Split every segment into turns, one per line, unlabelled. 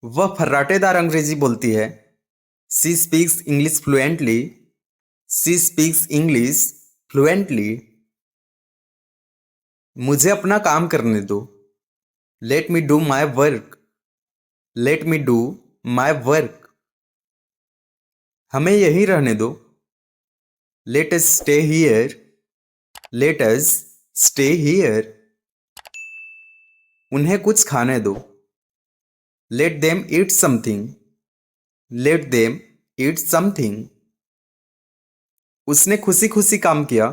वह फर्राटेदार अंग्रेजी बोलती है। She speaks English fluently. She speaks English fluently. मुझे अपना काम करने दो। Let me do my work. Let me do my work. हमें यहीं रहने दो। Let us stay here. Let us stay here. उन्हें कुछ खाने दो। Let them eat something. Let them eat something. उसने खुशी खुशी काम किया।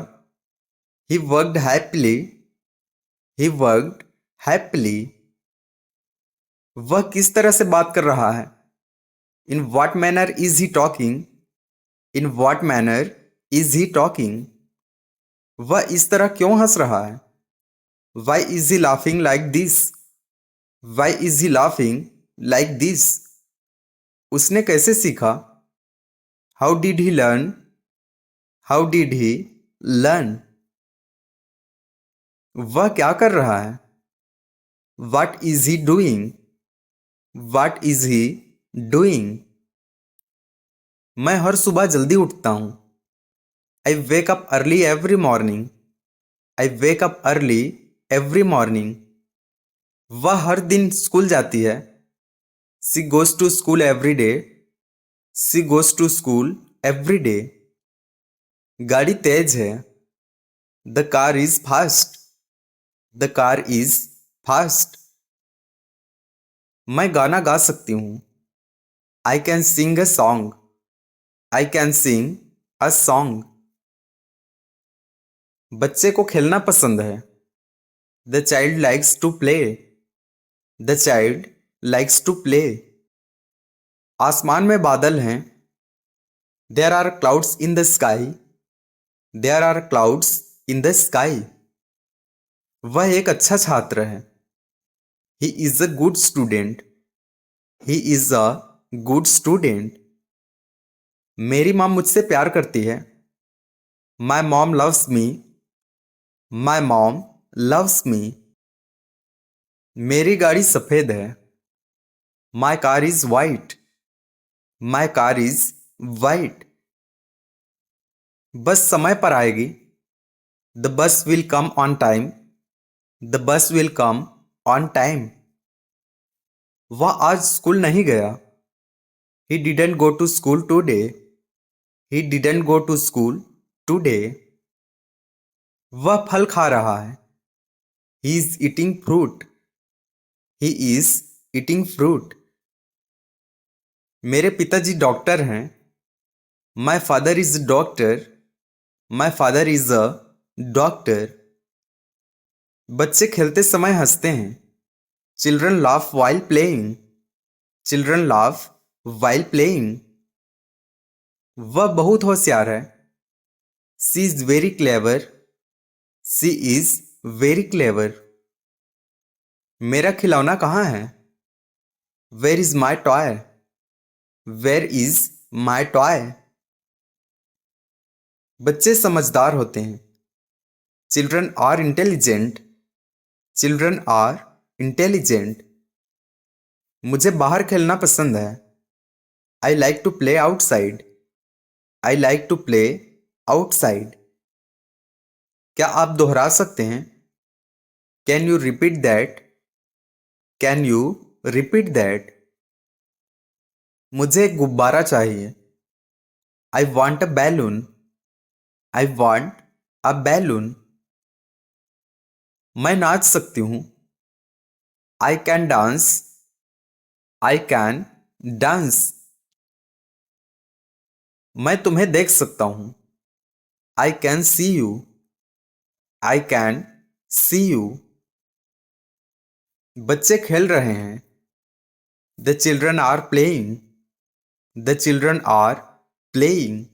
He worked happily. He worked happily. वह किस तरह से बात कर रहा है? इन what manner is he talking. In what manner is he talking. वह इस तरह क्यों हंस रहा है? Why is he laughing like this. Why is he laughing like this. उसने कैसे सीखा? How did he learn. How did he learn. वह क्या कर रहा है? What is he doing? What is he doing? मैं हर सुबह जल्दी उठता हूँ। I wake up early every morning. I wake up early every morning. वह हर दिन स्कूल जाती है। She goes to school every day. She goes to school every day. गाड़ी तेज है। The car is fast. The car is fast. मैं गाना गा सकती हूँ। I can sing a song. I can sing a song. बच्चे को खेलना पसंद है। The child likes to play. The child likes to play. आसमान में बादल हैं। There are clouds in the sky. There are clouds in the sky. वह एक अच्छा छात्र है। He is a good student. He is a good student. मेरी माँ मुझसे प्यार करती है। My mom loves me. My mom loves me. मेरी गाड़ी सफ़ेद है। My car is white. My car is white. Bus समय पर आएगी। The bus will come on time. The bus will come on time. वह आज स्कूल नहीं गया। He didn't go to school today. He didn't go to school today. वह फल खा रहा है। He is eating fruit. He is eating fruit. मेरे पिताजी डॉक्टर हैं। My father is doctor. My father is a doctor. बच्चे खेलते समय हंसते हैं। Children laugh while playing. Children laugh while playing. वह बहुत होशियार है। She is very clever. She is very clever. मेरा खिलौना कहाँ है? Where is my toy. Where is my toy. बच्चे समझदार होते हैं। Children are intelligent. Children are intelligent. मुझे बाहर खेलना पसंद है। I like to play outside. I like to play outside. क्या आप दोहरा सकते हैं? Can you repeat that? Can you repeat that? मुझे एक गुब्बारा चाहिए। आई want a balloon. I want a balloon. मैं नाच सकती हूँ। I can dance. I can dance. मैं तुम्हें देख सकता हूँ। I can see you. I can see you. बच्चे खेल रहे हैं। The children are playing. The children are playing.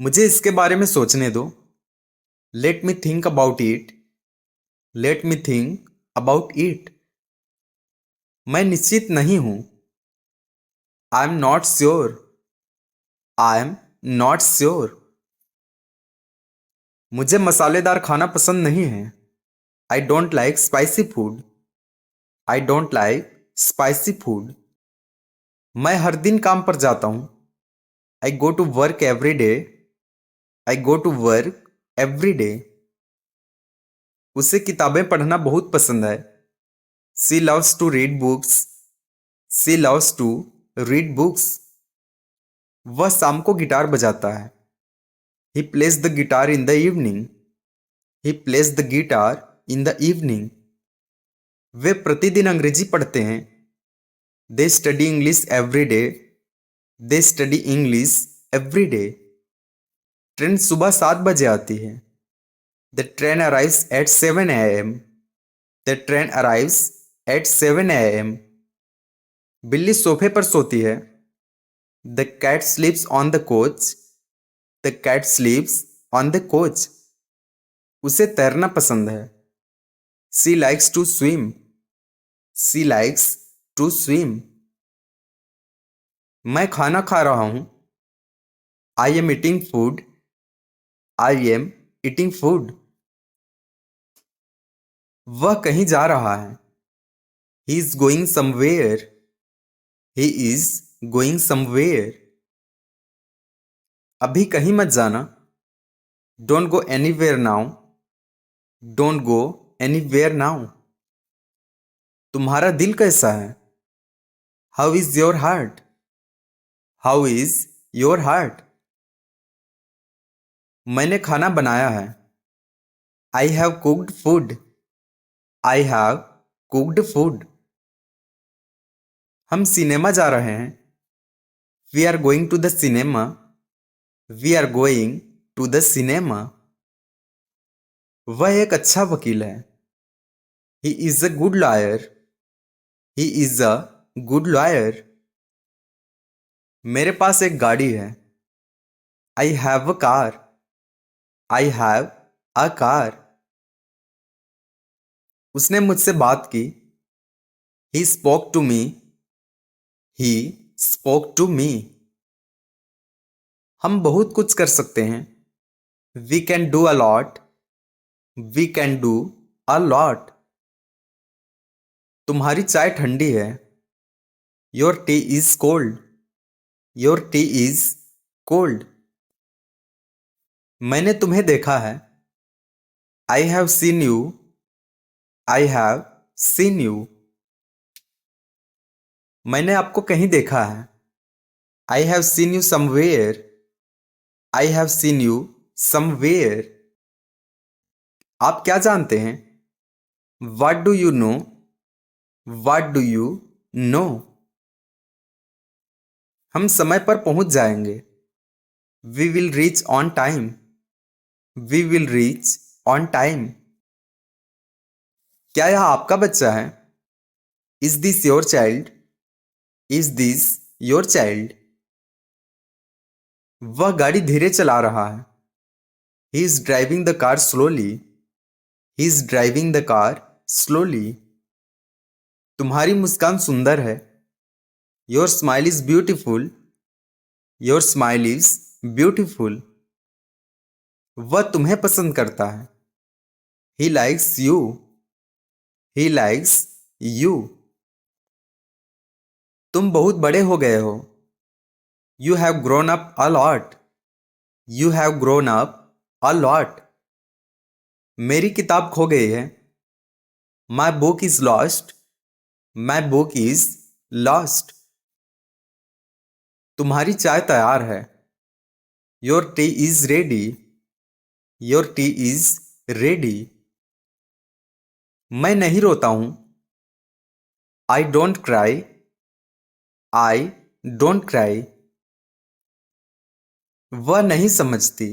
मुझे इसके बारे में सोचने दो। Let me think about it. Let me think about it. मैं निश्चित नहीं हूं। I am not sure. I am not sure. मुझे मसालेदार खाना पसंद नहीं है। I don't like spicy food. I don't like spicy food. मैं हर दिन काम पर जाता हूँ। I go to work every day. I go to work every day. उसे किताबें पढ़ना बहुत पसंद है। She loves to read books. She loves to read books. वह शाम को गिटार बजाता है। He plays the guitar in the evening. He plays the guitar in the evening. वे प्रतिदिन अंग्रेजी पढ़ते हैं। They study English every day. They study English every day. Train सुबह 7 बजे आती है। The train arrives at 7 a.m. The train arrives at 7 a.m. बिल्ली सोफे पर सोती है। The cat sleeps on the couch. The cat sleeps on the couch. उसे तैरना पसंद है। She likes to swim. She likes to swim. मैं खाना खा रहा हूं। I am eating food. I am eating food. वह कहीं जा रहा है। He is going somewhere. He is going somewhere. अभी कहीं मत जाना। Don't go anywhere now. Don't go anywhere now. तुम्हारा दिल कैसा है? How is your heart? How is your heart? मैंने खाना बनाया है। I have cooked food. I have cooked food. हम सिनेमा जा रहे हैं। We are going to the cinema. We are going to the cinema. वह एक अच्छा वकील है। He is a good lawyer. He is a good lawyer. मेरे पास एक गाड़ी है। I have a car. I have a car. उसने मुझसे बात की। He spoke to me. He spoke to me. हम बहुत कुछ कर सकते हैं। We can do a lot. We can do a lot. तुम्हारी चाय ठंडी है। Your tea is cold. Your tea is cold. मैंने तुम्हें देखा है। I have seen you. I have seen you. मैंने आपको कहीं देखा है। I have seen you somewhere. I have seen you somewhere. आप क्या जानते हैं? What do you know? What do you know? हम समय पर पहुंच जाएंगे। We will reach on time. We will reach on time. क्या यह आपका बच्चा है? Is this your child? Is this your child? वह गाड़ी धीरे चला रहा है। He is driving the car slowly. He is driving the car slowly. तुम्हारी मुस्कान सुंदर है। Your smile is beautiful. Your smile is beautiful. वह तुम्हें पसंद करता है। He likes you. He likes you. तुम बहुत बड़े हो गए हो। You have grown up a lot. You have grown up a lot. मेरी किताब खो गई है। My book is lost. My book is lost. तुम्हारी चाय तैयार है। Your tea is ready. Your tea is ready. मैं नहीं रोता हूं। I don't cry. I don't cry. वह नहीं समझती।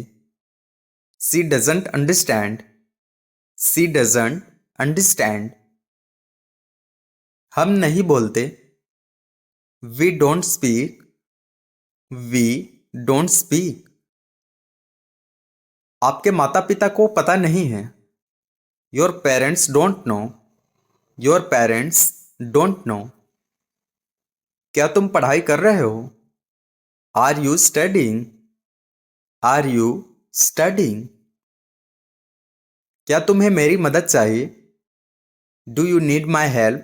She doesn't understand. She doesn't understand. हम नहीं बोलते। We don't speak. We don't speak. आपके माता पिता को पता नहीं है। Your parents don't know. Your parents don't know. क्या तुम पढ़ाई कर रहे हो? Are you studying? Are you studying? क्या तुम्हें मेरी मदद चाहिए? Do you need my help?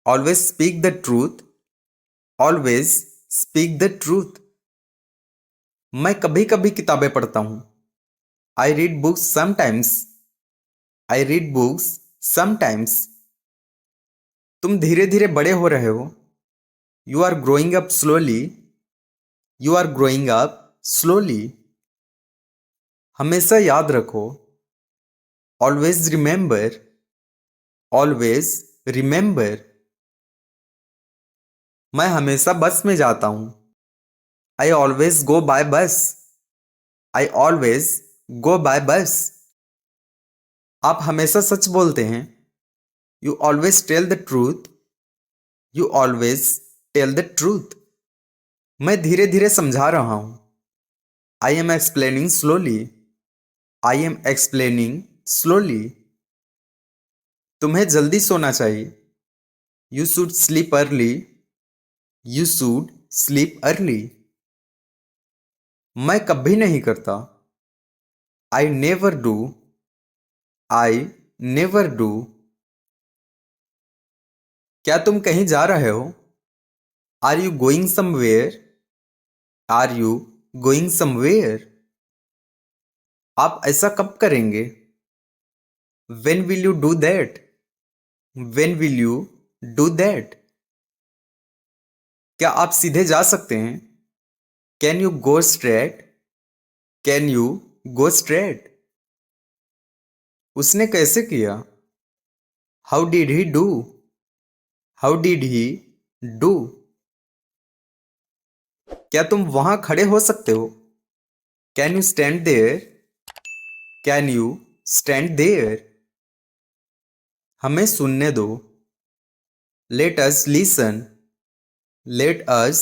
Always speak the truth, always speak the truth. मैं कभी कभी किताबें पढ़ता हूं। I read books sometimes, I read books sometimes. तुम धीरे धीरे बड़े हो रहे हो। You are growing up slowly, you are growing up slowly. हमेशा याद रखो, ऑलवेज रिमेंबर, ऑलवेज रिमेंबर। मैं हमेशा बस में जाता हूं। आई ऑलवेज गो बाय बस, आई ऑलवेज गो बाय बस। आप हमेशा सच बोलते हैं। You always tell the truth, you always tell the truth. मैं धीरे धीरे समझा रहा हूं। I am explaining slowly, I am explaining slowly. तुम्हें जल्दी सोना चाहिए। You should sleep early, you should sleep early. मैं कभी नहीं करता। I never do, I never do. क्या तुम कहीं जा रहे हो? Are you going somewhere, are you going somewhere. आप ऐसा कब करेंगे? When will you do that, when will you do that. क्या आप सीधे जा सकते हैं? Can you go straight, can you go straight. उसने कैसे किया? How did he do, how did he do. क्या तुम वहां खड़े हो सकते हो? Can you stand there, can you stand there. हमें सुनने दो। Let us listen, let us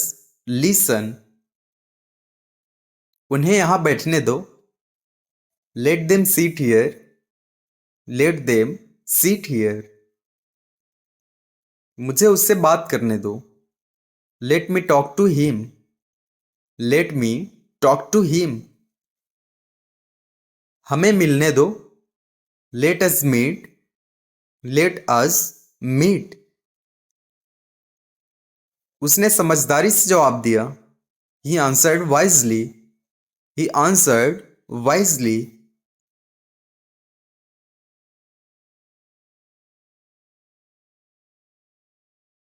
listen. उन्हें यहां बैठने दो। Let them seat here, let them seat here. मुझे उससे बात करने दो। Let me talk to him, let me talk to him. हमें मिलने दो। Let us meet, let us meet. उसने समझदारी से जवाब दिया। He answered wisely, he answered wisely.